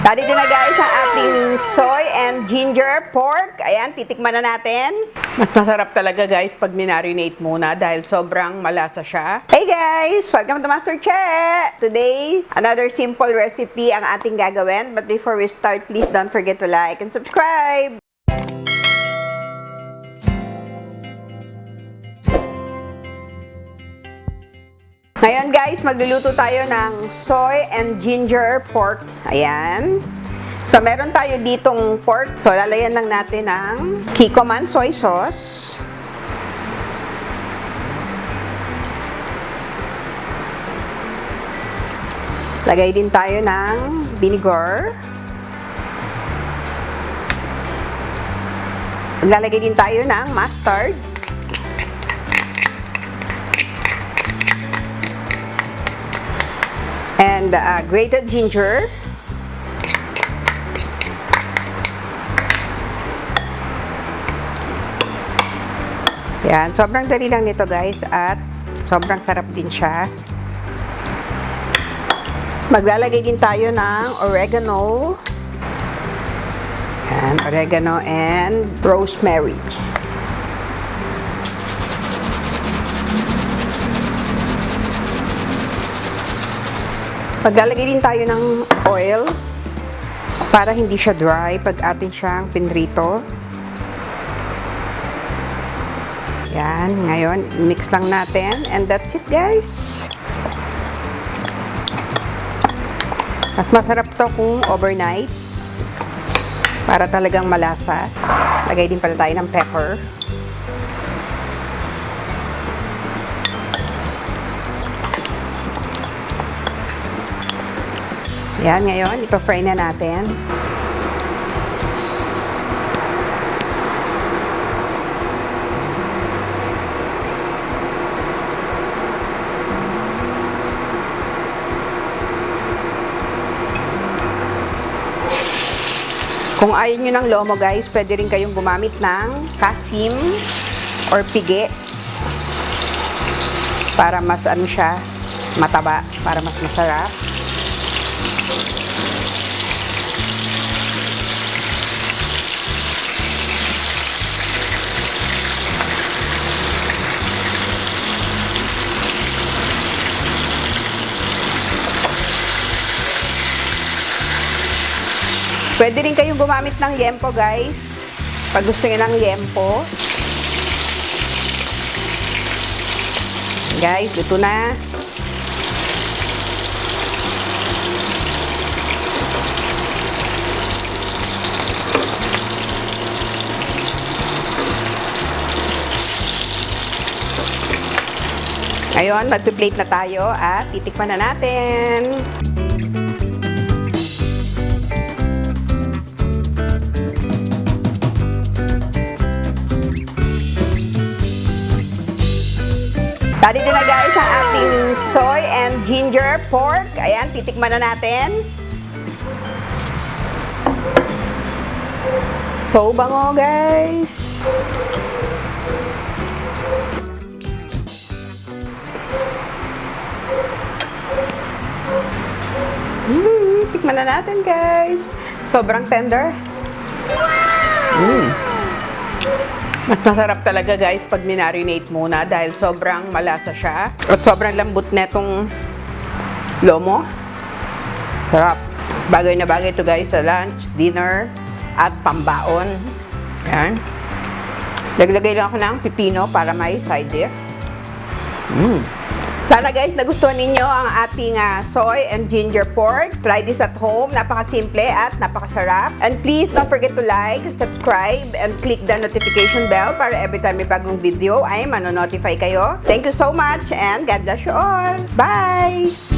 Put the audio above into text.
Ready na guys ang ating soy and ginger pork. Ayan, titikman na natin. Mas masarap talaga guys pag minarinate muna dahil sobrang malasa siya. Hey guys! Welcome to Master Che! Today, another simple recipe ang ating gagawin. But before we start, please don't forget to like and subscribe! Ngayon guys, magluluto tayo ng soy and ginger pork. Ayan. So, meron tayo ditong pork. So, lalayan lang natin ng Kikkoman soy sauce. Lagay din tayo ng vinegar. Maglalagay din tayo ng mustard. And grated ginger. Yan, sobrang dali lang nito guys at sobrang sarap din siya. Maglalagay din tayo ng oregano. Yan, oregano and rosemary. Maglalagay din tayo ng oil para hindi siya dry pag atin siyang pinrito. Yan, ngayon, mix lang natin and that's it guys. Mas masarap to kung overnight para talagang malasa. Lagay din pala tayo ng pepper. Yan, ngayon, ipa-fry na natin. Kung ayaw nyo ng lomo guys, pwede rin kayong gumamit ng kasim or pigi para mas ano siya, mataba, para mas masarap. Pwede rin kayong gumamit ng yempo guys. Pag gusto nyo ng yempo. Guys, ito na. Ngayon, magpi-plate na tayo at titikman na natin. Ready na guys ang ating soy and ginger pork. Ayan, titikman na natin. So, bango guys. Tikman na natin guys. Sobrang tender. Mas masarap talaga guys pag minarinate muna dahil sobrang malasa siya. At sobrang lambot netong lomo. Sarap. Bagay na bagay ito guys sa lunch, dinner, at pambaon. Yan. Naglagay lang ako ng pipino para may side dish. Sana guys nagustuhan ninyo ang ating soy and ginger pork. Try this at home. Napakasimple at napakasarap. And please don't forget to like, subscribe, and click the notification bell para every time may bagong video ay manonotify kayo. Thank you so much and God bless you all. Bye!